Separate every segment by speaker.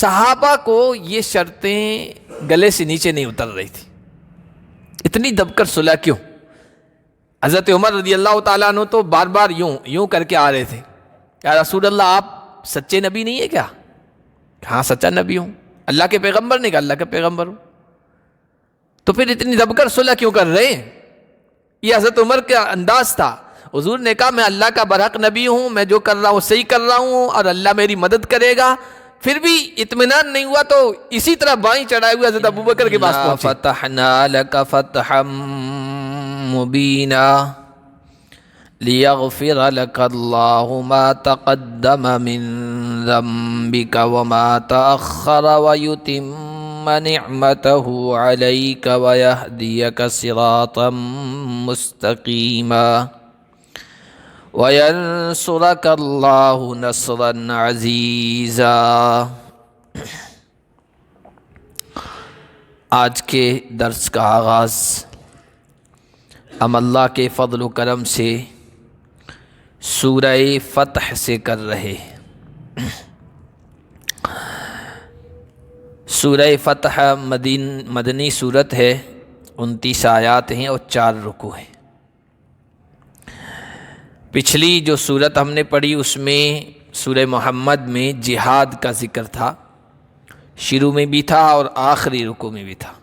Speaker 1: صحابہ کو یہ شرطیں گلے سے نیچے نہیں اتر رہی تھی. اتنی دب کر صلح کیوں؟ حضرت عمر رضی اللہ تعالیٰ عنہ تو بار بار یوں کر کے آ رہے تھے، یا رسول اللہ آپ سچے نبی نہیں ہے کیا؟ ہاں سچا نبی ہوں. اللہ کے پیغمبر نے کہا اللہ کے پیغمبر ہوں. تو پھر اتنی دب کر صلح کیوں کر رہے ہیں؟ یہ حضرت عمر کا انداز تھا. حضور نے کہا میں اللہ کا برحق نبی ہوں، میں جو کر رہا ہوں صحیح کر رہا ہوں اور اللہ میری مدد کرے گا. پھر بھی اطمینان نہیں ہوا تو اسی طرح بائیں چڑھائے ہوئے حضرت ابوبکر کے پاس پہنچے.
Speaker 2: فتحنا لك فتحا مبینا لیغفر لك الله ما تقدم من ذنبك وما تأخر ويتم نعمته عليك ويهديك صراطا مستقيما وَيَنْصُرَكَ اللَّهُ نَصْرًا عَزِيزًا. آج کے درس کا آغاز ہم اللہ کے فضل و کرم سے سورہ فتح سے کر رہے ہیں. سورہ فتح مدنی سورت ہے، 29 آیات ہیں اور 4 رکوع ہیں. پچھلی جو سورت ہم نے پڑھی اس میں سورہ محمد میں جہاد کا ذکر تھا، شروع میں بھی تھا اور آخری رکوع میں بھی تھا.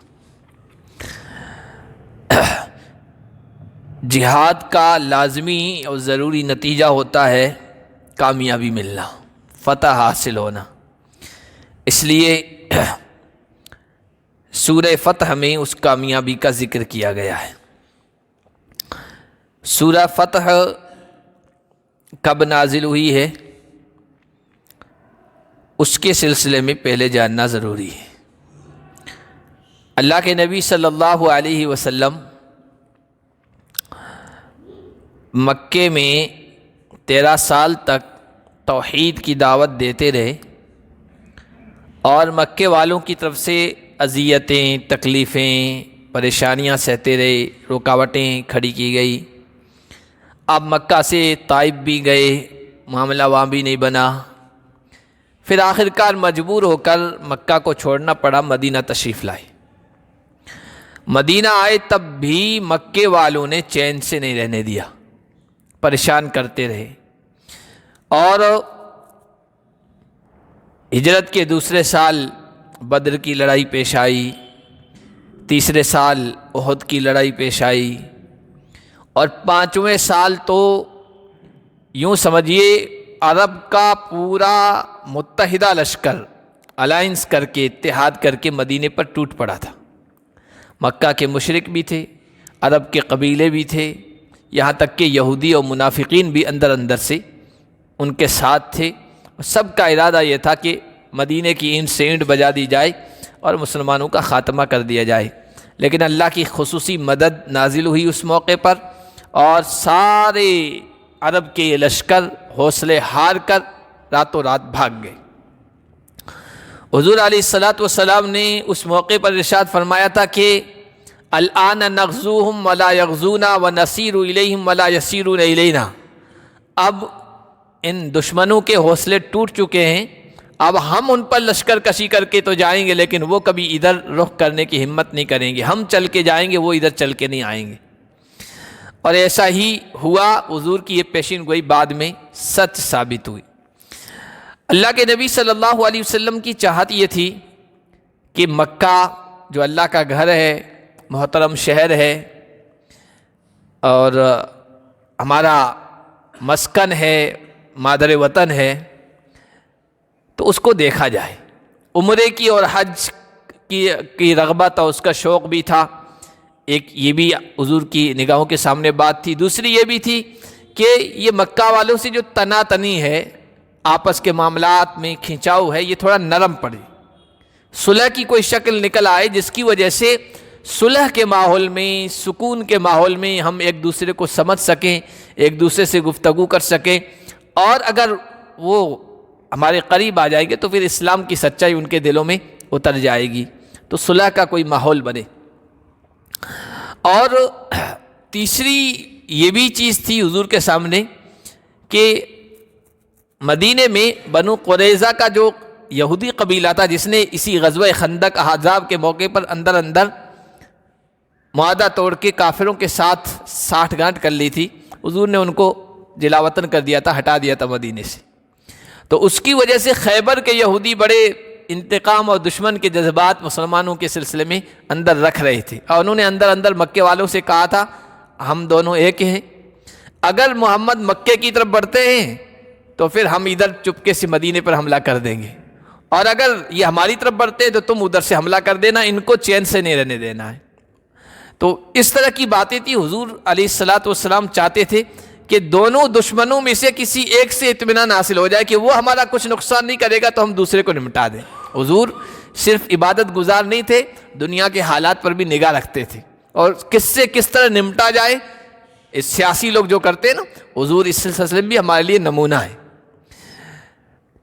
Speaker 2: جہاد کا لازمی اور ضروری نتیجہ ہوتا ہے کامیابی ملنا، فتح حاصل ہونا. اس لیے سورہ فتح میں اس کامیابی کا ذکر کیا گیا ہے. سورہ فتح کب نازل ہوئی ہے اس کے سلسلے میں پہلے جاننا ضروری ہے. اللہ کے نبی صلی اللہ علیہ وسلم مکے میں 13 سال تک توحید کی دعوت دیتے رہے اور مکے والوں کی طرف سے اذیتیں، تکلیفیں، پریشانیاں سہتے رہے، رکاوٹیں کھڑی کی گئی. آپ مکہ سے طائف بھی گئے، معاملہ وہاں بھی نہیں بنا. پھر آخرکار مجبور ہو کر مکہ کو چھوڑنا پڑا، مدینہ تشریف لائے. مدینہ آئے تب بھی مکے والوں نے چین سے نہیں رہنے دیا، پریشان کرتے رہے. اور ہجرت کے دوسرے سال بدر کی لڑائی پیش آئی، تیسرے سال احد کی لڑائی پیش آئی، اور 5ویں سال تو یوں سمجھیے عرب کا پورا متحدہ لشکر الائنس کر کے، اتحاد کر کے مدینے پر ٹوٹ پڑا تھا. مکہ کے مشرک بھی تھے، عرب کے قبیلے بھی تھے، یہاں تک کہ یہودی اور منافقین بھی اندر سے ان کے ساتھ تھے. سب کا ارادہ یہ تھا کہ مدینے کی اینٹ سے اینٹ بجا دی جائے اور مسلمانوں کا خاتمہ کر دیا جائے. لیکن اللہ کی خصوصی مدد نازل ہوئی اس موقع پر، اور سارے عرب کے یہ لشکر حوصلے ہار کر راتوں رات بھاگ گئے. حضور علیہ الصلاۃ نے اس موقع پر ارشاد فرمایا تھا کہ الآن نغزوہم ولا یغزونا ونسیر الیہم ولا یسیرون الینا. اب ان دشمنوں کے حوصلے ٹوٹ چکے ہیں، اب ہم ان پر لشکر کشی کر کے تو جائیں گے لیکن وہ کبھی ادھر رخ کرنے کی ہمت نہیں کریں گے. ہم چل کے جائیں گے، وہ ادھر چل کے نہیں آئیں گے. اور ایسا ہی ہوا. حضور کی یہ پیشین گوئی بعد میں سچ ثابت ہوئی. اللہ کے نبی صلی اللہ علیہ وسلم کی چاہت یہ تھی کہ مکہ جو اللہ کا گھر ہے، محترم شہر ہے اور ہمارا مسکن ہے، مادر وطن ہے، تو اس کو دیکھا جائے. عمرے کی اور حج کی رغبت اور اس کا شوق بھی تھا. ایک یہ بھی حضور کی نگاہوں کے سامنے بات تھی. دوسری یہ بھی تھی کہ یہ مکہ والوں سے جو تنا تنی ہے، آپس کے معاملات میں کھنچاؤ ہے، یہ تھوڑا نرم پڑے، صلح کی کوئی شکل نکل آئے جس کی وجہ سے صلح کے ماحول میں، سکون کے ماحول میں ہم ایک دوسرے کو سمجھ سکیں، ایک دوسرے سے گفتگو کر سکیں. اور اگر وہ ہمارے قریب آ جائیں گے تو پھر اسلام کی سچائی ان کے دلوں میں اتر جائے گی. تو صلح کا کوئی ماحول بنے. اور تیسری یہ بھی چیز تھی حضور کے سامنے کہ مدینے میں بنو قریظہ کا جو یہودی قبیلہ تھا جس نے اسی غزوہ خندق احزاب کے موقع پر اندر اندر معاہدہ توڑ کے کافروں کے ساتھ ساٹھ گانٹ کر لی تھی، حضور نے ان کو جلا وطن کر دیا تھا، ہٹا دیا تھا مدینے سے. تو اس کی وجہ سے خیبر کے یہودی بڑے انتقام اور دشمن کے جذبات مسلمانوں کے سلسلے میں اندر رکھ رہے تھے، اور انہوں نے اندر اندر مکے والوں سے کہا تھا ہم دونوں ایک ہیں، اگر محمد مکے کی طرف بڑھتے ہیں تو پھر ہم ادھر چپکے سے مدینے پر حملہ کر دیں گے، اور اگر یہ ہماری طرف بڑھتے ہیں تو تم ادھر سے حملہ کر دینا، ان کو چین سے نہیں رہنے دینا ہے. تو اس طرح کی باتیں تھی. حضور علیہ الصلاۃ والسلام چاہتے تھے کہ دونوں دشمنوں میں سے کسی ایک سے اطمینان حاصل ہو جائے کہ وہ ہمارا کچھ نقصان نہیں کرے گا تو ہم دوسرے کو نمٹا دیں. حضور صرف عبادت گزار نہیں تھے، دنیا کے حالات پر بھی نگاہ رکھتے تھے، اور کس سے کس طرح نمٹا جائے. اس سیاسی لوگ جو کرتے ہیں نا، حضور اس سلسلے میں بھی ہمارے لیے نمونہ ہے.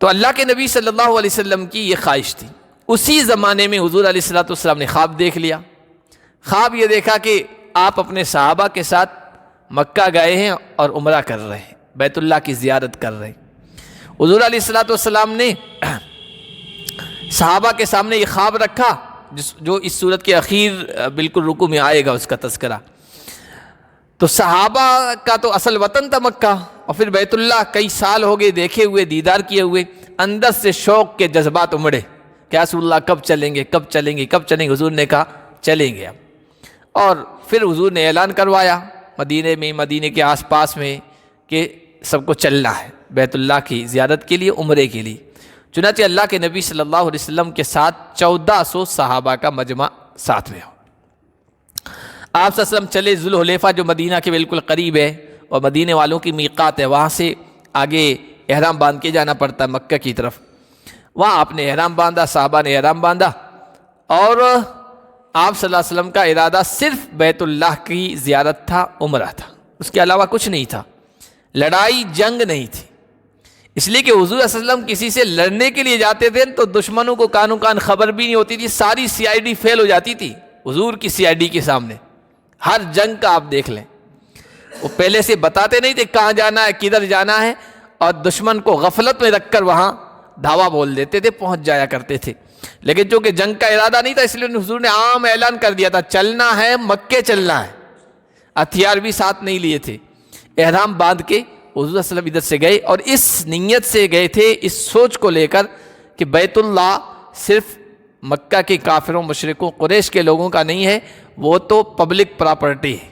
Speaker 2: تو اللہ کے نبی صلی اللہ علیہ وسلم کی یہ خواہش تھی. اسی زمانے میں حضور علیہ الصلوۃ والسلام نے خواب دیکھ لیا. خواب یہ دیکھا کہ آپ اپنے صحابہ کے ساتھ مکہ گئے ہیں اور عمرہ کر رہے ہیں، بیت اللہ کی زیارت کر رہے ہیں. حضور علیہ الصلوۃ والسلام نے صحابہ کے سامنے یہ خواب رکھا جو اس صورت کے اخیر بالکل رکوع میں آئے گا اس کا تذکرہ. تو صحابہ کا تو اصل وطن تھا مکہ، اور پھر بیت اللہ کئی سال ہو گئے دیکھے ہوئے، دیدار کیے ہوئے، اندر سے شوق کے جذبات امڑے کہ رسول اللہ کب چلیں گے کب چلیں گے کب چلیں گے. حضور نے کہا چلیں گے اب، اور پھر حضور نے اعلان کروایا مدینے میں، مدینے کے آس پاس میں، کہ سب کو چلنا ہے بیت اللہ کی زیارت کے لیے، عمرے کے لیے. چنانچہ اللہ کے نبی صلی اللہ علیہ وسلم کے ساتھ 1400 صحابہ کا مجمع ساتھ میں ہو. آپ صلی اللہ علیہ وسلم چلے ذوالحلیفہ جو مدینہ کے بالکل قریب ہے اور مدینے والوں کی میقات ہے، وہاں سے آگے احرام باندھ کے جانا پڑتا ہے مکہ کی طرف. وہاں آپ نے احرام باندھا، صحابہ نے احرام باندھا، اور آپ صلی اللہ علیہ وسلم کا ارادہ صرف بیت اللہ کی زیارت تھا، عمرہ تھا، اس کے علاوہ کچھ نہیں تھا. لڑائی جنگ نہیں تھی، اس لیے کہ حضور صلی اللہ علیہ وسلم کسی سے لڑنے کے لیے جاتے تھے تو دشمنوں کو کانوں کان خبر بھی نہیں ہوتی تھی، ساری سی آئی ڈی فیل ہو جاتی تھی حضور کی سی آئی ڈی کے سامنے. ہر جنگ کا آپ دیکھ لیں، وہ پہلے سے بتاتے نہیں تھے کہاں جانا ہے کدھر جانا ہے، اور دشمن کو غفلت میں رکھ کر وہاں دھاوا بول دیتے تھے، پہنچ جایا کرتے تھے. لیکن چونکہ جنگ کا ارادہ نہیں تھا اس لیے حضور نے عام اعلان کر دیا تھا چلنا ہے، مکے چلنا ہے. ہتھیار بھی ساتھ نہیں لیے تھے. احرام باندھ کے حضور صلی اللہ علیہ وسلم ادھر سے گئے، اور اس نیت سے گئے تھے، اس سوچ کو لے کر کہ بیت اللہ صرف مکہ کے کافروں مشرکوں قریش کے لوگوں کا نہیں ہے، وہ تو پبلک پراپرٹی ہے،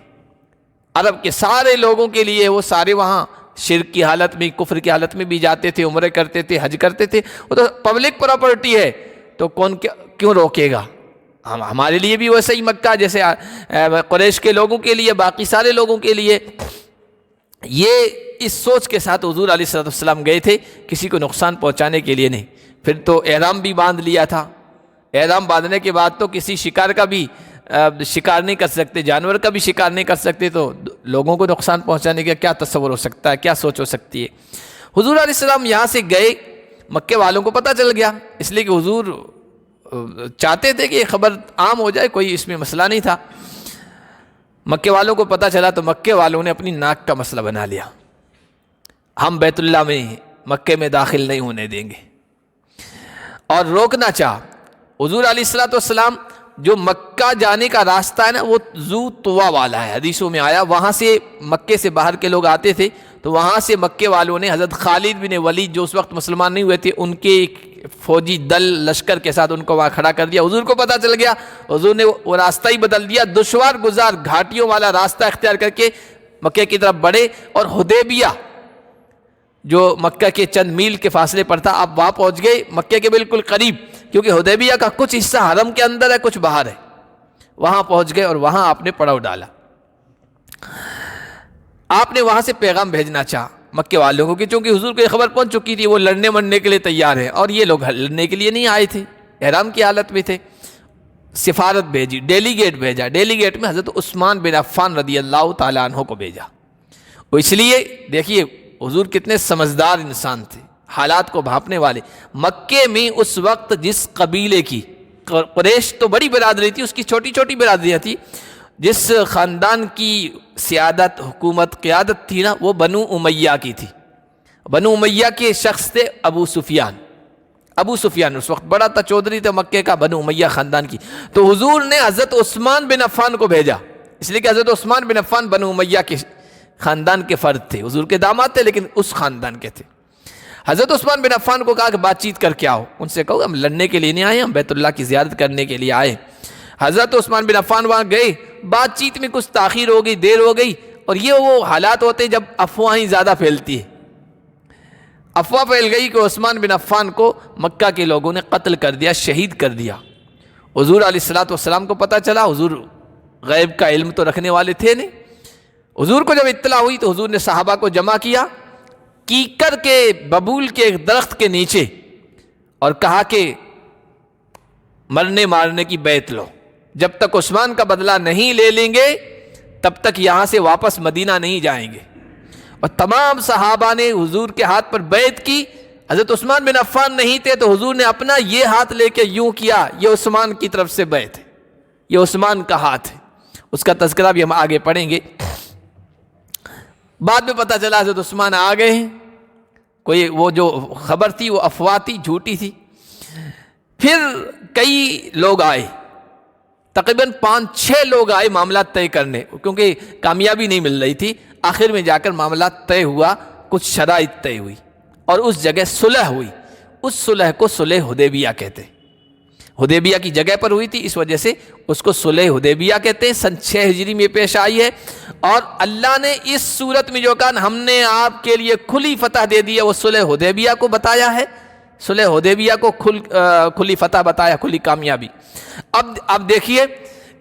Speaker 2: عرب کے سارے لوگوں کے لیے. وہ سارے وہاں شرک کی حالت میں، کفر کی حالت میں بھی جاتے تھے، عمرے کرتے تھے، حج کرتے تھے. وہ تو پبلک پراپرٹی ہے، تو کون کیوں روکے گا؟ ہمارے لیے بھی ویسے ہی مکہ جیسے قریش کے لوگوں کے لیے، باقی سارے لوگوں کے لیے. یہ اس سوچ کے ساتھ حضور علیہ الصلوۃ والسلام گئے تھے، کسی کو نقصان پہنچانے کے لیے نہیں. پھر تو احرام بھی باندھ لیا تھا. احرام باندھنے کے بعد تو کسی شکار کا بھی شکار نہیں کر سکتے، جانور کا بھی شکار نہیں کر سکتے، تو لوگوں کو نقصان پہنچانے کا کیا تصور ہو سکتا ہے، کیا سوچ ہو سکتی ہے. حضور علیہ السلام یہاں سے گئے، مکے والوں کو پتہ چل گیا، اس لیے کہ حضور چاہتے تھے کہ یہ خبر عام ہو جائے، کوئی اس میں مسئلہ نہیں تھا. مکے والوں کو پتہ چلا تو مکے والوں نے اپنی ناک کا مسئلہ بنا لیا، ہم بیت اللہ میں مکے میں داخل نہیں ہونے دیں گے، اور روکنا چاہ. حضور علیہ الصلوۃ والسلام جو مکہ جانے کا راستہ ہے نا، وہ ذو طوا والا ہے، حدیثوں میں آیا. وہاں سے مکے سے باہر کے لوگ آتے تھے، تو وہاں سے مکے والوں نے حضرت خالد بن ولید جو اس وقت مسلمان نہیں ہوئے تھے، ان کے ایک فوجی دل لشکر کے ساتھ ان کو وہاں کھڑا کر دیا. حضور کو پتہ چل گیا، حضور نے وہ راستہ ہی بدل دیا، دشوار گزار گھاٹیوں والا راستہ اختیار کر کے مکے کی طرف بڑھے، اور حدیبیہ جو مکہ کے چند میل کے فاصلے پر تھا، آپ وہاں پہنچ گئے مکے کے بالکل قریب، کیونکہ حدیبیہ کا کچھ حصہ حرم کے اندر ہے، کچھ باہر ہے. وہاں پہنچ گئے اور وہاں آپ نے پڑاؤ ڈالا. آپ نے وہاں سے پیغام بھیجنا چاہا مکے والوں کو کہ چونکہ حضور کو یہ خبر پہنچ چکی تھی، وہ لڑنے مرنے کے لیے تیار ہیں، اور یہ لوگ لڑنے کے لیے نہیں آئے تھے، احرام کی حالت میں تھے. سفارت بھیجی، ڈیلیگیٹ بھیجا. ڈیلیگیٹ میں حضرت عثمان بن عفان رضی اللہ تعالیٰ عنہ کو بھیجا. وہ اس لیے دیکھیے حضور کتنے سمجھدار انسان تھے، حالات کو بھانپنے والے. مکے میں اس وقت جس قبیلے کی، قریش تو بڑی برادری تھی، اس کی چھوٹی چھوٹی برادریاں تھیں، جس خاندان کی سیادت، حکومت، قیادت تھی نا، وہ بنو امیہ کی تھی. بنو امیہ کے شخص تھے ابو سفیان.
Speaker 1: ابو سفیان اس وقت بڑا تھا، چودھری تھا مکے کا، بنو امیہ خاندان کی. تو حضور نے حضرت عثمان بن عفان کو بھیجا، اس لیے کہ حضرت عثمان بن عفان بنو امیہ کے خاندان کے فرد تھے، حضور کے داماد تھے لیکن اس خاندان کے تھے. حضرت عثمان بن عفان کو کہا کہ بات چیت کر کے آؤ. ان سے کہو ہم لڑنے کے لیے نہیں آئے، ہم بیت اللہ کی زیارت کرنے کے لیے آئے. حضرت عثمان بن عفان وہاں گئے، بات چیت میں کچھ تاخیر ہو گئی، دیر ہو گئی. اور یہ وہ حالات ہوتے ہیں جب افواہیں زیادہ پھیلتی ہے. افواہ پھیل گئی کہ عثمان بن عفان کو مکہ کے لوگوں نے قتل کر دیا، شہید کر دیا. حضور علیہ الصلوۃ والسلام کو پتہ چلا، حضور غیب کا علم تو رکھنے والے تھے نہیں. حضور کو جب اطلاع ہوئی تو حضور نے صحابہ کو جمع کیا کیکر کے ببول کے ایک درخت کے نیچے اور کہا کہ مرنے مارنے کی بیعت لو، جب تک عثمان کا بدلہ نہیں لے لیں گے تب تک یہاں سے واپس مدینہ نہیں جائیں گے. اور تمام صحابہ نے حضور کے ہاتھ پر بیعت کی. حضرت عثمان بن عفان نہیں تھے تو حضور نے اپنا یہ ہاتھ لے کے یوں کیا، یہ عثمان کی طرف سے بیعت ہے، یہ عثمان کا ہاتھ ہے. اس کا تذکرہ بھی ہم آگے پڑھیں گے. بعد میں پتہ چلا حضرت عثمان آ گئے ہیں، کوئی وہ جو خبر تھی وہ افواہ تھی، جھوٹی تھی. پھر کئی لوگ آئے، تقریباً 5-6 لوگ آئے معاملات طے کرنے، کیونکہ کامیابی نہیں مل رہی تھی. آخر میں جا کر معاملات طے ہوا، کچھ شرائط طے ہوئی اور اس جگہ صلح ہوئی. اس صلح کو صلح حدیبیہ کہتے ہیں. حدیبیہ کی جگہ پر ہوئی تھی، اس وجہ سے اس کو صلح حدیبیہ کہتے ہیں. سن 6 ہجری میں پیش آئی ہے. اور اللہ نے اس صورت میں جو کہا ہم نے آپ کے لیے کھلی فتح دے دی ہے، وہ صلح حدیبیہ کو بتایا ہے. صلح حدیبیہ کو کھلی فتح بتایا، کھلی کامیابی. اب دیکھیے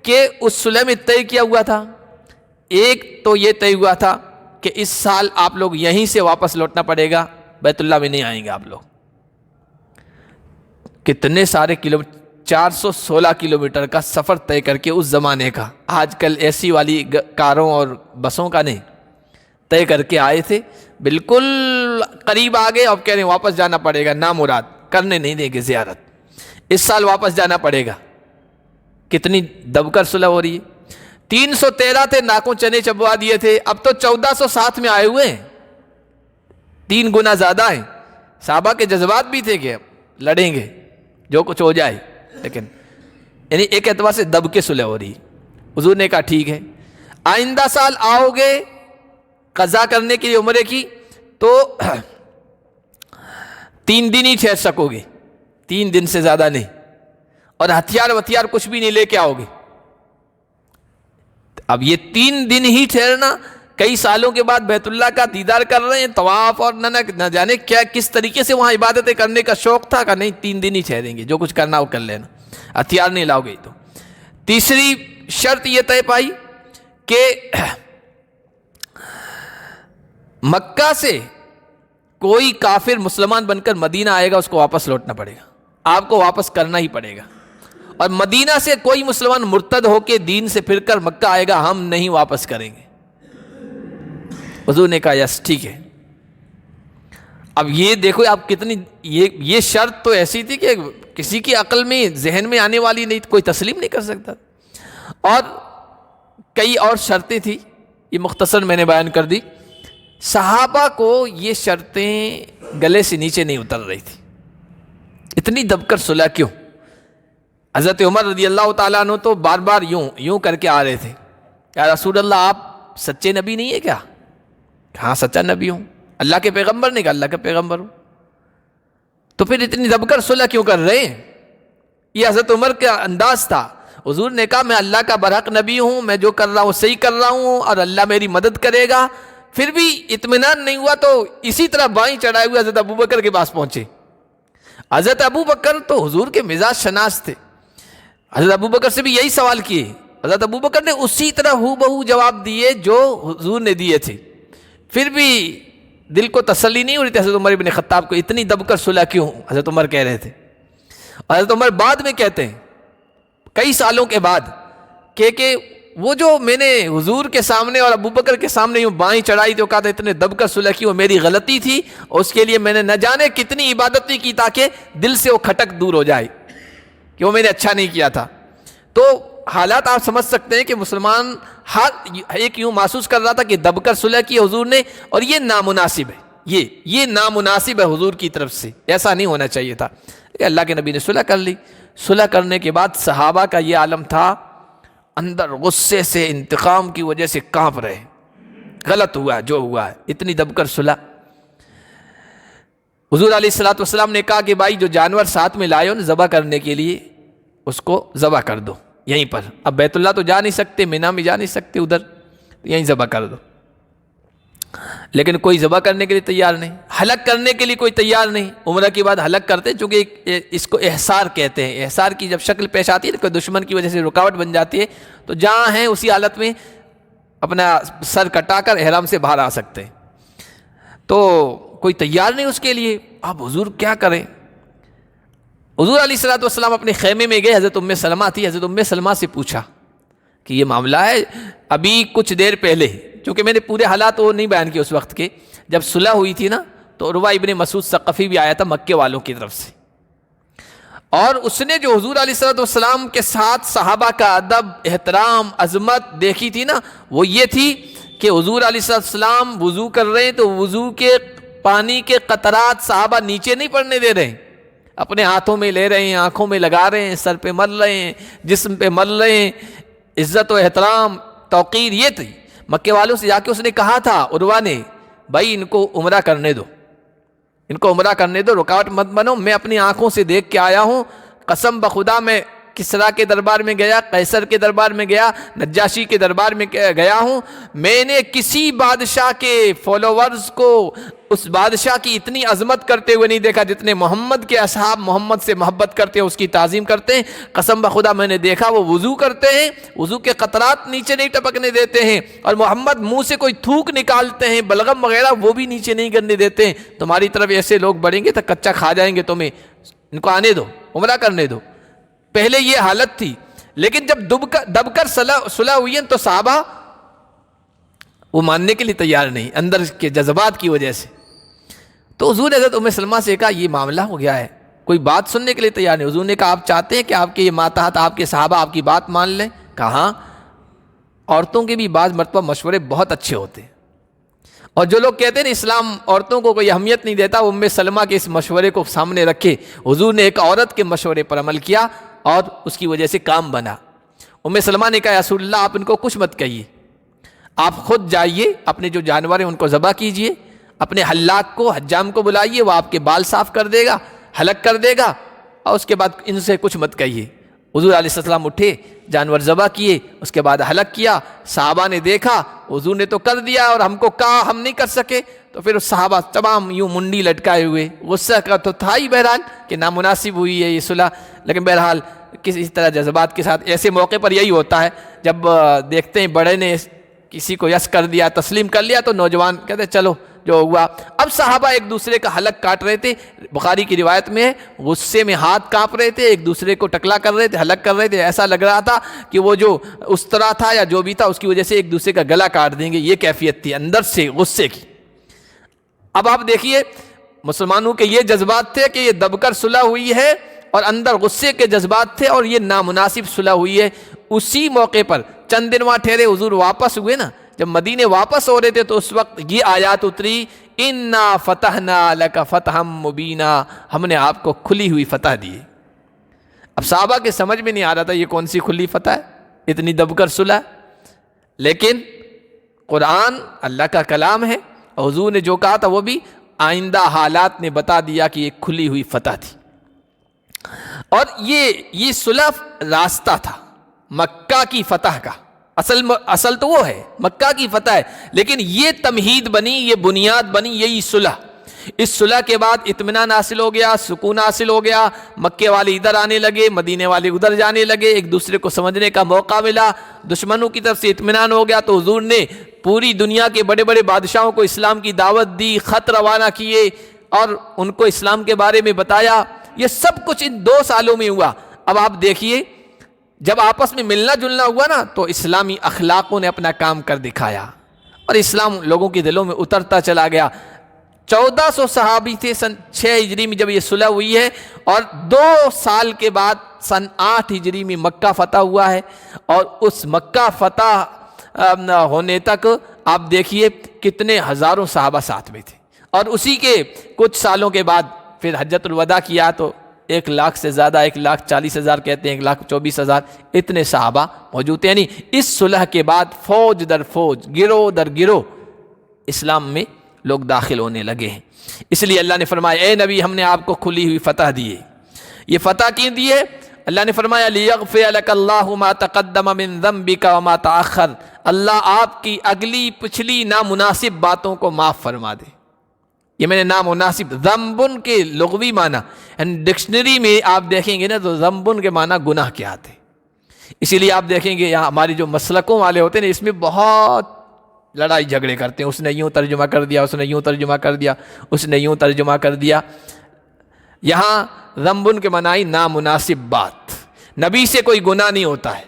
Speaker 1: کہ اس صلح میں طے کیا ہوا تھا. ایک تو یہ طے ہوا تھا کہ اس سال آپ لوگ یہیں سے واپس لوٹنا پڑے گا، بیت اللہ میں نہیں آئیں گے آپ لوگ. کتنے سارے 416 کلومیٹر کا سفر طے کر کے اس زمانے کا، آج کل ایسی والی کاروں اور بسوں کا نہیں، طے کر کے آئے تھے. بالکل قریب آ گئے، اب کہہ رہے ہیں واپس جانا پڑے گا، نامراد کرنے نہیں دیں گے زیارت، اس سال واپس جانا پڑے گا. کتنی دب کر صلح ہو رہی ہے. 313 تھے، ناکوں چنے چبوا دیے تھے، اب تو 1407 میں آئے ہوئے ہیں، 3 گنا زیادہ ہیں. صحابہ کے جذبات بھی تھے کہ لڑیں گے جو کچھ ہو جائے، لیکن یعنی ایک اعتبار سے دب کے صلح ہو رہی. حضور نے کہا ٹھیک ہے، آئندہ سال آؤ گے قضا کرنے کے لیے عمرے کی تو 3 دن ہی ٹھہر سکو گے، 3 دن سے زیادہ نہیں، اور ہتھیار کچھ بھی نہیں لے کے آؤ گے. اب یہ 3 دن ہی ٹھہرنا، کئی سالوں کے بعد بیت اللہ کا دیدار کر رہے ہیں، طواف اور نہ جانے کیا کس طریقے سے وہاں عبادتیں کرنے کا شوق تھا کہ نہیں 3 دن ہی ٹھہریں گے، جو کچھ کرنا وہ کر لینا، ہتھیار نہیں لاؤ گے. تو تیسری شرط یہ طے پائی کہ مکہ سے کوئی کافر مسلمان بن کر مدینہ آئے گا اس کو واپس لوٹنا پڑے گا، آپ کو واپس کرنا ہی پڑے گا. اور مدینہ سے کوئی مسلمان مرتد ہو کے دین سے پھر کر مکہ آئے گا ہم نہیں واپس کریں گے. حضور نے کہا یس ٹھیک ہے. اب یہ دیکھو آپ کتنی یہ شرط تو ایسی تھی کہ کسی کی عقل میں ذہن میں آنے والی نہیں، کوئی تسلیم نہیں کر سکتا. اور کئی اور شرطیں تھیں، یہ مختصر میں نے بیان کر دی. صحابہ کو یہ شرطیں گلے سے نیچے نہیں اتر رہی تھی. اتنی دب کر صلح کیوں؟ حضرت عمر رضی اللہ تعالیٰ عنہ تو بار بار یوں کر کے آ رہے تھے، یا رسول اللہ آپ سچے نبی نہیں ہے کیا؟ ہاں سچا نبی ہوں. اللہ کے پیغمبر نے کہا اللہ کے پیغمبر ہوں. تو پھر اتنی دب کر صلح کیوں کر رہے ہیں؟ یہ حضرت عمر کا انداز تھا. حضور نے کہا میں اللہ کا برحق نبی ہوں، میں جو کر رہا ہوں صحیح کر رہا ہوں اور اللہ میری مدد کرے گا. پھر بھی اطمینان نہیں ہوا تو اسی طرح بائیں چڑھائے ہوئے حضرت ابوبکر کے پاس پہنچے. حضرت ابوبکر تو حضور کے مزاج شناس تھے. حضرت ابوبکر سے بھی یہی سوال کیے. حضرت ابوبکر نے اسی طرح ہو بہو جواب دیے جو حضور نے دیے تھے. پھر بھی دل کو تسلی نہیں ہو رہی تھی حضرت عمر بن خطاب کو. اتنی دب کر صلح کیوں حضرت عمر کہہ رہے تھے. اور حضرت عمر بعد میں کہتے ہیں کئی سالوں کے بعد کہ وہ جو میں نے حضور کے سامنے اور ابوبکر کے سامنے یوں بائیں چڑھائی تو کہا تھا اتنے دب کر صلح کی، وہ میری غلطی تھی اور اس کے لیے میں نے نہ جانے کتنی عبادتیں کی تاکہ دل سے وہ کھٹک دور ہو جائے کہ وہ میں نے اچھا نہیں کیا تھا. تو حالات آپ سمجھ سکتے ہیں کہ مسلمان ایک یوں محسوس کر رہا تھا کہ دب کر صلح کی حضور نے، اور یہ نامناسب ہے. یہ نامناسب ہے حضور کی طرف سے، ایسا نہیں ہونا چاہیے تھا۔ کہ اللہ کے نبی نے صلح کر لی، صلح کرنے کے بعد صحابہ کا یہ عالم تھا، اندر غصے سے، انتقام کی وجہ سے کانپ رہے، غلط ہوا جو ہوا ہے، اتنی دب کر صلح۔ حضور علیہ الصلوۃ والسلام نے کہا کہ بھائی جو جانور ساتھ میں لائے ہو نا ذبح کرنے کے لیے، اس کو ذبح کر دو یہیں پر۔ اب بیت اللہ تو جا نہیں سکتے، مینا میں جا نہیں سکتے ادھر، یہیں ذبح کر دو۔ لیکن کوئی ذبح کرنے کے لیے تیار نہیں، ہلاک کرنے کے لیے کوئی تیار نہیں۔ عمرہ کے بعد ہلاک کرتے ہیں، چونکہ اس کو احصار کہتے ہیں۔ احصار کی جب شکل پیش آتی ہے نا، کوئی دشمن کی وجہ سے رکاوٹ بن جاتی ہے، تو جہاں ہیں اسی حالت میں اپنا سر کٹا کر احرام سے باہر آ سکتے ہیں۔ تو کوئی تیار نہیں اس کے لیے، اب حضور کیا کریں؟ حضور علیہ الصلوۃ والسلام اپنے خیمے میں گئے، حضرت ام سلمہ تھی، حضرت ام سلمہ سے پوچھا کہ یہ معاملہ ہے ابھی کچھ دیر پہلے، چونکہ میں نے پورے حالات وہ نہیں بیان کیے اس وقت کے، جب صلح ہوئی تھی نا تو عروہ ابن مسعود ثقفی بھی آیا تھا مکے والوں کی طرف سے، اور اس نے جو حضور علیہ الصلوۃ والسلام کے ساتھ صحابہ کا ادب، احترام، عظمت دیکھی تھی نا، وہ یہ تھی کہ حضور علیہ الصلوۃ والسلام وضو کر رہے ہیں تو وضو کے پانی کے قطرات صحابہ نیچے نہیں پڑنے دے رہے ہیں، اپنے ہاتھوں میں لے رہے ہیں، آنکھوں میں لگا رہے ہیں، سر پہ مل رہے ہیں، جسم پہ مل رہے ہیں۔ عزت و احترام، توقیر یہ تھی۔ مکے والوں سے جا کے اس نے کہا تھا عروہ نے، بھائی ان کو عمرہ کرنے دو، ان کو عمرہ کرنے دو، رکاوٹ مت بنو، میں اپنی آنکھوں سے دیکھ کے آیا ہوں، قسم بخدا میں کسریٰ کے دربار میں گیا، قیصر کے دربار میں گیا، نجاشی کے دربار میں گیا ہوں، میں نے کسی بادشاہ کے فالوورز کو اس بادشاہ کی اتنی عظمت کرتے ہوئے نہیں دیکھا جتنے محمد کے اصحاب محمد سے محبت کرتے ہیں، اس کی تعظیم کرتے ہیں۔ قسم بخدا میں نے دیکھا وہ وضو کرتے ہیں، وضو کے قطرات نیچے نہیں ٹپکنے دیتے ہیں، اور محمد منہ سے کوئی تھوک نکالتے ہیں، بلغم وغیرہ، وہ بھی نیچے نہیں کرنے دیتے ہیں۔ تمہاری طرف ایسے لوگ بڑھیں گے تو کچا کھا جائیں گے تمہیں، ان کو آنے دو، عمرہ کرنے دو۔ پہلے یہ حالت تھی، لیکن جب دب کر صلح ہوئی ہے تو صحابہ وہ ماننے کے لیے تیار نہیں، اندر کے جذبات کی وجہ سے۔ تو حضور نے حضرت ام سلمہ سے کہا یہ معاملہ ہو گیا ہے، کوئی بات سننے کے لیے تیار نہیں۔ حضور نے کہا آپ چاہتے ہیں کہ آپ کے یہ ماتحت آپ کے صحابہ آپ کی بات مان لیں؟ کہا عورتوں کے بھی بعض مرتبہ مشورے بہت اچھے ہوتے ہیں، اور جو لوگ کہتے ہیں نا اسلام عورتوں کو کوئی اہمیت نہیں دیتا، وہ ام سلمہ کے اس مشورے کو سامنے رکھے، حضور نے ایک عورت کے مشورے پر عمل کیا اور اس کی وجہ سے کام بنا۔ ام سلمہ نے کہا یا رسول اللہ آپ ان کو کچھ مت کہیے، آپ خود جائیے، اپنے جو جانور ہیں ان کو ذبح کیجئے، اپنے حلاق کو، حجام کو بلائیے، وہ آپ کے بال صاف کر دے گا، حلق کر دے گا، اور اس کے بعد ان سے کچھ مت کہیے۔ حضور علیہ السلام اٹھے، جانور ذبح کیے، اس کے بعد حلق کیا۔ صحابہ نے دیکھا حضور نے تو کر دیا اور ہم کو کہا ہم نہیں کر سکے، تو پھر صحابہ تمام یوں منڈی لٹکائے ہوئے، غصہ کا تو تھا ہی بہرحال کہ نامناسب ہوئی ہے یہ صلح، لیکن بہرحال کسی طرح جذبات کے ساتھ ایسے موقع پر یہی ہوتا ہے، جب دیکھتے ہیں بڑے نے کسی کو یس کر دیا، تسلیم کر لیا، تو نوجوان کہتے ہیں چلو جو ہوا۔ اب صحابہ ایک دوسرے کا حلق کاٹ رہے تھے، بخاری کی روایت میں غصے میں ہاتھ کانپ رہے تھے، ایک دوسرے کو ٹکلا کر رہے تھے، حلق کر رہے تھے، ایسا لگ رہا تھا کہ وہ جو استرا تھا یا جو بھی تھا اس کی وجہ سے ایک دوسرے کا گلا کاٹ دیں گے، یہ کیفیت تھی اندر سے غصے کی۔ اب آپ دیکھیے مسلمانوں کے یہ جذبات تھے کہ یہ دب کر صلح ہوئی ہے، اور اندر غصے کے جذبات تھے، اور یہ نامناسب صلح ہوئی ہے۔ اسی موقع پر چند دن وہاں ٹھہرے، حضور واپس ہوئے نا، جب مدینے واپس ہو رہے تھے تو اس وقت یہ آیات اتری، انا فتحنا لک فتحا مبینا، ہم نے آپ کو کھلی ہوئی فتح دی۔ اب صحابہ کے سمجھ میں نہیں آ رہا تھا یہ کون سی کھلی فتح ہے، اتنی دب کر صلح، لیکن قرآن اللہ کا کلام ہے، اور حضور نے جو کہا تھا وہ بھی آئندہ حالات نے بتا دیا کہ یہ کھلی ہوئی فتح تھی۔ اور یہ صلح راستہ تھا مکہ کی فتح کا، اصل تو وہ ہے مکہ کی فتح ہے، لیکن یہ تمہید بنی، یہ بنیاد بنی یہی صلح۔ اس صلح کے بعد اطمینان حاصل ہو گیا، سکون حاصل ہو گیا، مکے والے ادھر آنے لگے، مدینے والے ادھر جانے لگے، ایک دوسرے کو سمجھنے کا موقع ملا، دشمنوں کی طرف سے اطمینان ہو گیا۔ تو حضور نے پوری دنیا کے بڑے بڑے بادشاہوں کو اسلام کی دعوت دی، خط روانہ کیے، اور ان کو اسلام کے بارے میں بتایا۔ یہ سب کچھ ان 2 سالوں میں ہوا۔ اب آپ دیکھیے جب آپس میں ملنا جلنا ہوا نا تو اسلامی اخلاقوں نے اپنا کام کر دکھایا، اور اسلام لوگوں کے دلوں میں اترتا چلا گیا۔ 1400 صحابی تھے سن 6 ہجری میں جب یہ صلح ہوئی ہے، اور 2 سال کے بعد سن 8 ہجری میں مکہ فتح ہوا ہے، اور اس مکہ فتح ہونے تک آپ دیکھیے کتنے ہزاروں صحابہ ساتھ میں تھے،
Speaker 2: اور اسی کے کچھ سالوں کے بعد پھر حجۃ الوداع کیا تو 1,00,000 سے زیادہ، 1,40,000 کہتے ہیں، 1,24,000 اتنے صحابہ موجود تھے. یعنی اس صلح کے بعد فوج در فوج، گروہ در گروہ اسلام میں لوگ داخل ہونے لگے ہیں. اس لیے اللہ نے فرمایا اے نبی ہم نے آپ کو کھلی ہوئی فتح دی ہے. یہ فتح کیوں دی ہے؟ اللہ نے فرمایا لیغفر لک اللہ ما تقدم من ذنبک وما تأخر، اللہ آپ کی اگلی پچھلی نامناسب باتوں کو معاف فرما دے. یہ میں نے نامناسب، ذنبن کے لغوی معنی ڈکشنری میں آپ دیکھیں گے نا تو ذنبن کے معنی گناہ کے آتے. اسی لیے آپ دیکھیں گے یہاں ہمارے جو مسلکوں والے ہوتے ہیں اس میں بہت لڑائی جھگڑے کرتے ہیں، اس نے یوں ترجمہ کر دیا، اس نے یوں ترجمہ کر دیا، اس نے یوں ترجمہ کر دیا. یہاں ذنبن کے معنی نامناسب بات. نبی سے کوئی گناہ نہیں ہوتا ہے،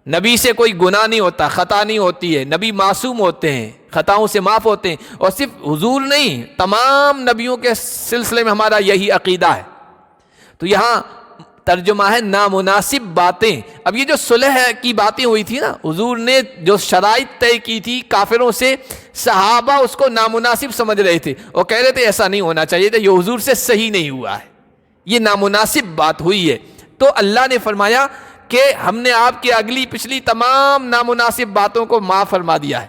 Speaker 2: نبی سے کوئی گناہ نہیں ہوتا، خطا نہیں ہوتی ہے، نبی معصوم ہوتے ہیں، خطاؤں سے معاف ہوتے ہیں. اور صرف حضور نہیں، تمام نبیوں کے سلسلے میں ہمارا یہی عقیدہ ہے. تو یہاں ترجمہ ہے نامناسب باتیں. اب یہ جو صلح کی باتیں ہوئی تھی نا، حضور نے جو شرائط طے کی تھی کافروں سے، صحابہ اس کو نامناسب سمجھ رہے تھے اور کہہ رہے تھے ایسا نہیں ہونا چاہیے تھا، یہ حضور سے صحیح نہیں ہوا ہے، یہ نامناسب بات ہوئی ہے. تو اللہ نے فرمایا کہ ہم نے آپ کی اگلی پچھلی تمام نامناسب باتوں کو معاف فرما دیا ہے.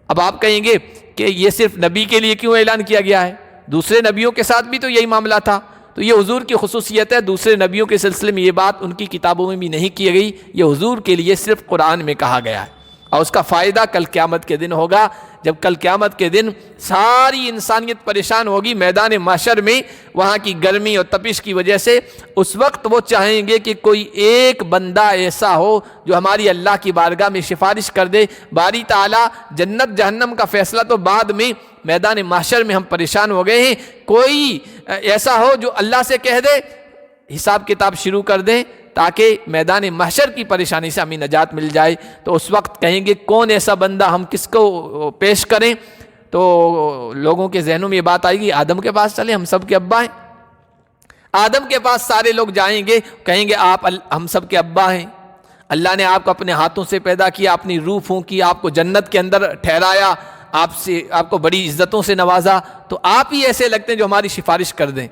Speaker 2: اب آپ کہیں گے کہ یہ صرف نبی کے لیے کیوں اعلان کیا گیا ہے؟ دوسرے نبیوں کے ساتھ بھی تو یہی معاملہ تھا. تو یہ حضور کی خصوصیت ہے، دوسرے نبیوں کے سلسلے میں یہ بات ان کی کتابوں میں بھی نہیں کی گئی، یہ حضور کے لیے صرف قرآن میں کہا گیا ہے. اور اس کا فائدہ کل قیامت کے دن ہوگا، جب کل قیامت کے دن ساری انسانیت پریشان ہوگی میدان محشر میں، وہاں کی گرمی اور تپش کی وجہ سے. اس وقت وہ چاہیں گے کہ کوئی ایک بندہ ایسا ہو جو ہماری اللہ کی بارگاہ میں سفارش کر دے. باری تعالیٰ جنت جہنم کا فیصلہ تو بعد میں، میدان محشر میں ہم پریشان ہو گئے ہیں. کوئی ایسا ہو جو اللہ سے کہہ دے حساب کتاب شروع کر دیں تاکہ میدان محشر کی پریشانی سے ہمیں نجات مل جائے. تو اس وقت کہیں گے کون ایسا بندہ، ہم کس کو پیش کریں؟ تو لوگوں کے ذہنوں میں یہ بات آئے گی آدم کے پاس چلیں، ہم سب کے ابا ہیں. آدم کے پاس سارے لوگ جائیں گے، کہیں گے آپ ہم سب کے ابا ہیں، اللہ نے آپ کو اپنے ہاتھوں سے پیدا کیا، اپنی روح پھونکی، آپ کو جنت کے اندر ٹھہرایا، آپ کو بڑی عزتوں سے نوازا، تو آپ ہی ایسے لگتے ہیں جو ہماری سفارش کر دیں.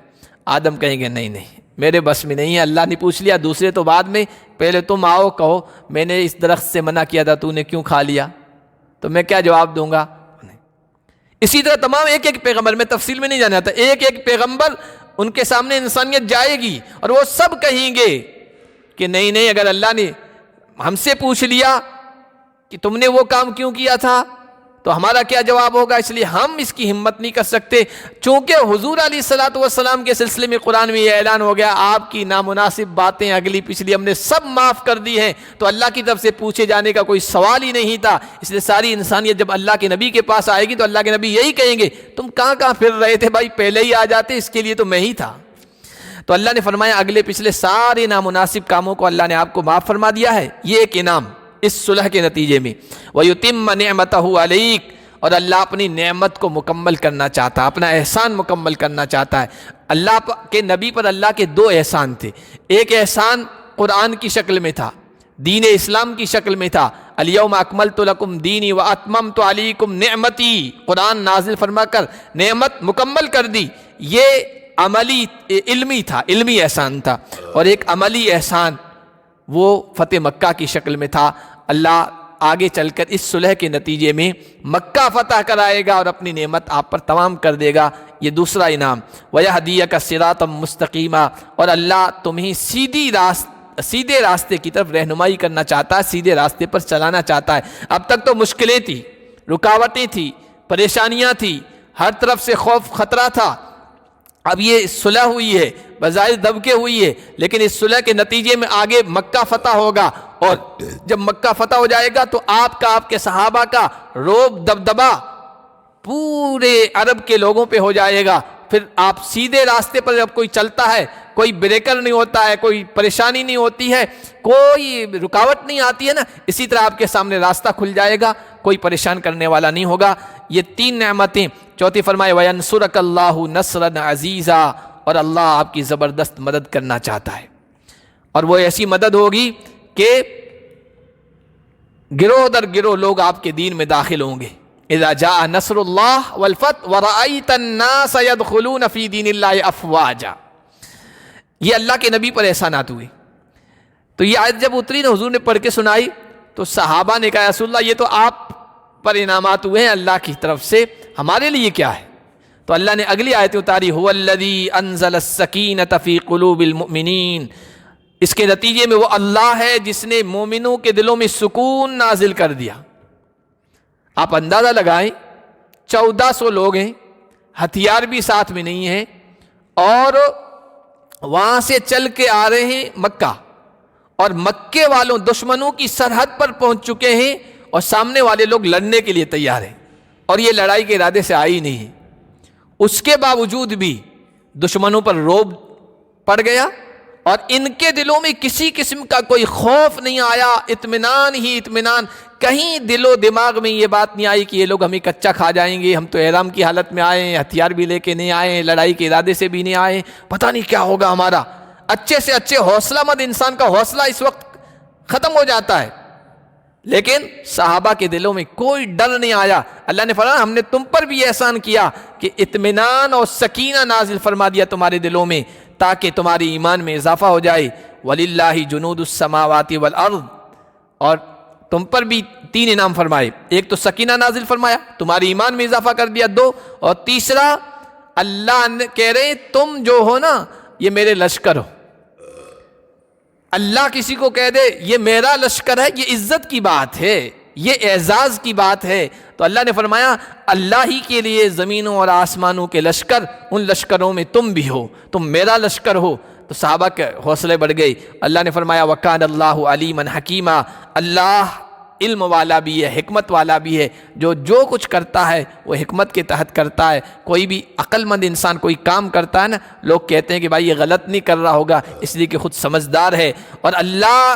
Speaker 2: آدم کہیں گے نہیں نہیں میرے بس میں نہیں ہے، اللہ نے پوچھ لیا، دوسرے تو بعد میں، پہلے تم آؤ کہو میں نے اس درخت سے منع کیا تھا، تو نے کیوں کھا لیا؟ تو میں کیا جواب دوں گا؟ اسی طرح تمام ایک ایک پیغمبر، میں تفصیل میں نہیں جانا چاہتا، ایک ایک پیغمبر ان کے سامنے انسانیت جائے گی اور وہ سب کہیں گے کہ نہیں نہیں، اگر اللہ نے ہم سے پوچھ لیا کہ تم نے وہ کام کیوں کیا تھا تو ہمارا کیا جواب ہوگا؟ اس لیے ہم اس کی ہمت نہیں کر سکتے. چونکہ حضور علیہ الصلوۃ والسلام کے سلسلے میں قرآن میں یہ اعلان ہو گیا آپ کی نامناسب باتیں اگلی پچھلی ہم نے سب معاف کر دی ہیں، تو اللہ کی طرف سے پوچھے جانے کا کوئی سوال ہی نہیں تھا. اس لیے ساری انسانیت جب اللہ کے نبی کے پاس آئے گی تو اللہ کے نبی یہی کہیں گے تم کہاں کہاں پھر رہے تھے بھائی، پہلے ہی آ جاتے، اس کے لیے تو میں ہی تھا. تو اللہ نے فرمایا اگلے پچھلے سارے نامناسب کاموں کو اللہ نے آپ کو معاف فرما دیا ہے. یہ ایک انعام اس صلح کے نتیجے میں. وَيُتِمَّ نِعْمَتَهُ عَلَيْكَ، اور اللہ اپنی نعمت کو مکمل کرنا چاہتا ہے، اپنا احسان مکمل کرنا چاہتا ہے. اللہ کے نبی پر اللہ کے دو احسان تھے. ایک احسان قرآن کی شکل میں تھا، دین اسلام کی شکل میں تھا. الیوم اکملت لکم دینی واتممت علیکم نعمتی، قرآن نازل فرما کر نعمت مکمل کر دی. یہ عملی علمی تھا، علمی احسان تھا. اور ایک عملی احسان وہ فتح مکہ کی شکل میں تھا. اللہ آگے چل کر اس صلح کے نتیجے میں مکہ فتح کرائے گا اور اپنی نعمت آپ پر تمام کر دے گا. یہ دوسرا انعام. وَيَهْدِيَكَ صِرَاطًا مُسْتَقِيمًا، اور اللہ تمہیں سیدھے راستے کی طرف رہنمائی کرنا چاہتا ہے، سیدھے راستے پر چلانا چاہتا ہے. اب تک تو مشکلیں تھی، رکاوٹیں تھی، پریشانیاں تھی، ہر طرف سے خوف خطرہ تھا. اب یہ صلح ہوئی ہے، بظاہر دبکے ہوئی ہے، لیکن اس صلح کے نتیجے میں آگے مکہ فتح ہوگا. اور جب مکہ فتح ہو جائے گا تو آپ کے صحابہ کا روب دبدبا پورے عرب کے لوگوں پہ ہو جائے گا. پھر آپ سیدھے راستے پر جب کوئی چلتا ہے، کوئی بریکر نہیں ہوتا ہے، کوئی پریشانی نہیں ہوتی ہے، کوئی رکاوٹ نہیں آتی ہے نا، اسی طرح آپ کے سامنے راستہ کھل جائے گا، کوئی پریشان کرنے والا نہیں ہوگا. یہ تین نعمتیں. چوتھی فرمائے وَيَنْصُرَكَ اللَّهُ نَصْرًا عَزِيزًا، اور اللہ آپ کی زبردست مدد کرنا چاہتا ہے. اور وہ ایسی مدد ہوگی کہ گروہ در گروہ لوگ آپ کے دین میں داخل ہوں گے.
Speaker 1: اذا جاء نصر اللہ والفتح ورأیت الناس يدخلون فی دین اللہ افواجا. یہ اللہ کے نبی پر احسانات ہوئے. تو یہ آیت جب اتری نا، حضور نے پڑھ کے سنائی تو صحابہ نے کہا رسول اللہ یہ تو آپ پر انعامات ہوئے ہیں اللہ کی طرف سے، ہمارے لیے کیا ہے؟ تو اللہ نے اگلی آیت اتاری هو الذی انزل السکینۃ فی قلوب المؤمنین. اس کے نتیجے میں وہ اللہ ہے جس نے مومنوں کے دلوں میں سکون نازل کر دیا. آپ اندازہ لگائیں 1400 لوگ ہیں، ہتھیار بھی ساتھ میں نہیں ہیں، اور وہاں سے چل کے آ رہے ہیں مکہ، اور مکے والوں دشمنوں کی سرحد پر پہنچ چکے ہیں، اور سامنے والے لوگ لڑنے کے لیے تیار ہیں، اور یہ لڑائی کے ارادے سے آئی نہیں ہے. اس کے باوجود بھی دشمنوں پر رعب پڑ گیا، اور ان کے دلوں میں کسی قسم کا کوئی خوف نہیں آیا، اطمینان ہی اطمینان. کہیں دل و دماغ میں یہ بات نہیں آئی کہ یہ لوگ ہمیں کچا کھا جائیں گے، ہم تو احرام کی حالت میں آئے ہیں، ہتھیار بھی لے کے نہیں آئے، لڑائی کے ارادے سے بھی نہیں آئے، پتہ نہیں کیا ہوگا ہمارا. اچھے سے اچھے حوصلہ مند انسان کا حوصلہ اس وقت ختم ہو جاتا ہے، لیکن صحابہ کے دلوں میں کوئی ڈر نہیں آیا. اللہ نے فرمایا ہم نے تم پر بھی احسان کیا کہ اطمینان اور سکینہ نازل فرما دیا تمہارے دلوں میں، تاکہ تمہاری ایمان میں اضافہ ہو جائے. وَلِلَّهِ جُنُودُ السَّمَاوَاتِ وَالْأَرْضِ. اور تم پر بھی 3 انعام فرمائے. ایک تو سکینہ نازل فرمایا، تمہاری ایمان میں اضافہ کر دیا 2، اور تیسرا اللہ کہہ رہے تم جو ہو نا یہ میرے لشکر ہو. اللہ کسی کو کہہ دے یہ میرا لشکر ہے، یہ عزت کی بات ہے، یہ اعزاز کی بات ہے. تو اللہ نے فرمایا اللہ ہی کے لیے زمینوں اور آسمانوں کے لشکر، ان لشکروں میں تم بھی ہو، تم میرا لشکر ہو. تو صحابہ کے حوصلے بڑھ گئے. اللہ نے فرمایا وَكَانَ اللَّهُ عَلِيمًا حَكِيمًا. اللہ علم والا بھی ہے، حکمت والا بھی ہے. جو کچھ کرتا ہے وہ حکمت کے تحت کرتا ہے. کوئی بھی عقل مند انسان کوئی کام کرتا ہے نا، لوگ کہتے ہیں کہ بھائی یہ غلط نہیں کر رہا ہوگا اس لیے کہ خود سمجھدار ہے، اور اللہ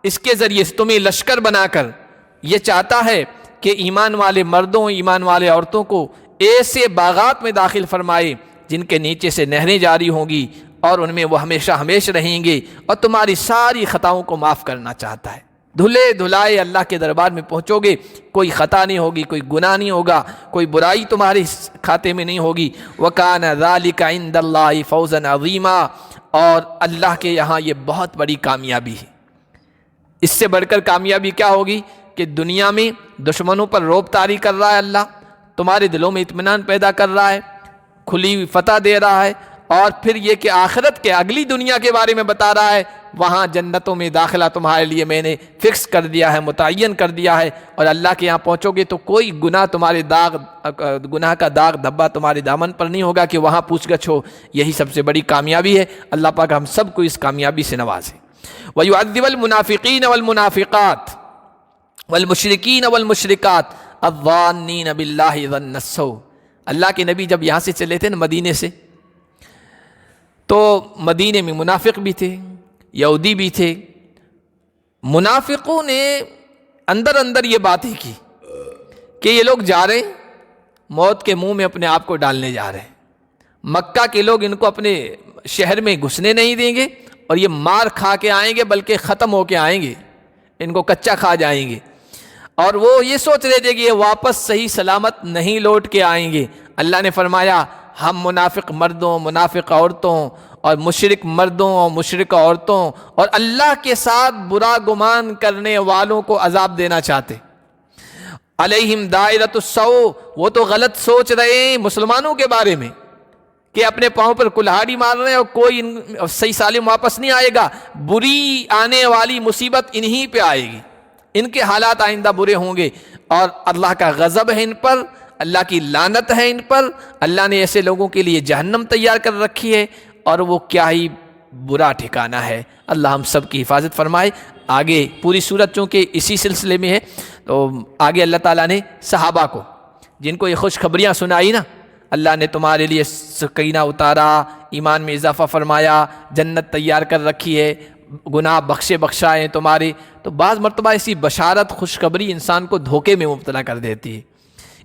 Speaker 1: اس کے ذریعے سے تمہیں لشکر بنا کر یہ چاہتا ہے کہ ایمان والے مردوں ایمان والے عورتوں کو ایسے باغات میں داخل فرمائے جن کے نیچے سے نہریں جاری ہوں گی، اور ان میں وہ ہمیشہ ہمیشہ رہیں گے، اور تمہاری ساری خطاؤں کو معاف کرنا چاہتا ہے. دھلے دھلائے اللہ کے دربار میں پہنچو گے، کوئی خطا نہیں ہوگی، کوئی گناہ نہیں ہوگا، کوئی برائی تمہارے کھاتے میں نہیں ہوگی. وَكَانَ ذَلِكَ عِندَ اللَّهِ فَوْزًا عَظِيمًا. اور اللہ کے یہاں یہ بہت بڑی کامیابی ہے. اس سے بڑھ کر کامیابی کیا ہوگی کہ دنیا میں دشمنوں پر رعب طاری کر رہا ہے اللہ، تمہارے دلوں میں اطمینان پیدا کر رہا ہے، کھلی ہوئی فتح دے رہا ہے، اور پھر یہ کہ آخرت کے اگلی دنیا کے بارے میں بتا رہا ہے، وہاں جنتوں میں داخلہ تمہارے لیے میں نے فکس کر دیا ہے، متعین کر دیا ہے. اور اللہ کے یہاں پہنچو گے تو کوئی گناہ تمہارے گناہ کا داغ دھبا تمہارے دامن پر نہیں ہوگا کہ وہاں پوچھ گچھ ہو. یہی سب سے بڑی کامیابی ہے. اللہ پاک ہم سب کو اس کامیابی سے نوازے. وَيُعَذِّبَ الْمُنَافِقِينَ وَالْمُنَافِقَاتِ وَالْمُشْرِكِينَ وَالْمُشْرِكَاتِ الظَّانِّينَ بِاللَّهِ ظَنَّ السَّوْءِ. اللہ کے نبی جب یہاں سے چلے تھے نا مدینے سے، تو مدینے میں منافق بھی تھے، یہودی بھی تھے. منافقوں نے اندر اندر یہ باتیں کی کہ یہ لوگ جا رہے ہیں موت کے منہ میں اپنے آپ کو ڈالنے جا رہے ہیں. مکہ کے لوگ ان کو اپنے شہر میں گھسنے نہیں دیں گے، اور یہ مار کھا کے آئیں گے بلکہ ختم ہو کے آئیں گے، ان کو کچا کھا جائیں گے. اور وہ یہ سوچ رہے تھے کہ یہ واپس صحیح سلامت نہیں لوٹ کے آئیں گے. اللہ نے فرمایا ہم منافق مردوں منافق عورتوں اور مشرک مردوں اور مشرک عورتوں اور اللہ کے ساتھ برا گمان کرنے والوں کو عذاب دینا چاہتے. علیہم دائرۃ السوء. وہ تو غلط سوچ رہے ہیں مسلمانوں کے بارے میں کہ اپنے پاؤں پر کلہاڑی مار رہے ہیں اور کوئی صحیح سالم واپس نہیں آئے گا. بری آنے والی مصیبت انہی پہ آئے گی، ان کے حالات آئندہ برے ہوں گے، اور اللہ کا غضب ہے ان پر، اللہ کی لعنت ہے ان پر. اللہ نے ایسے لوگوں کے لیے جہنم تیار کر رکھی ہے، اور وہ کیا ہی برا ٹھکانہ ہے. اللہ ہم سب کی حفاظت فرمائے. آگے پوری سورت چونکہ اسی سلسلے میں ہے، تو آگے اللہ تعالیٰ نے صحابہ کو جن کو یہ خوشخبریاں سنائی نا، اللہ نے تمہارے لیے سکینہ اتارا، ایمان میں اضافہ فرمایا، جنت تیار کر رکھی ہے، گناہ بخشائے تمہارے. تو بعض مرتبہ ایسی بشارت خوشخبری انسان کو دھوکے میں مبتلا کر دیتی ہے،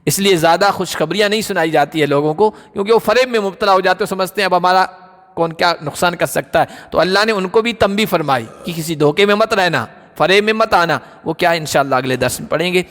Speaker 1: اس لیے زیادہ خوشخبریاں نہیں سنائی جاتی ہے لوگوں کو، کیونکہ وہ فریب میں مبتلا ہو جاتے ہیں، سمجھتے ہیں اب ہمارا کون کیا نقصان کر سکتا ہے. تو اللہ نے ان کو بھی تنبیہ فرمائی کہ کسی دھوکے میں مت رہنا، فریب میں مت آنا. وہ کیا انشاءاللہ اگلے درس میں پڑھیں گے.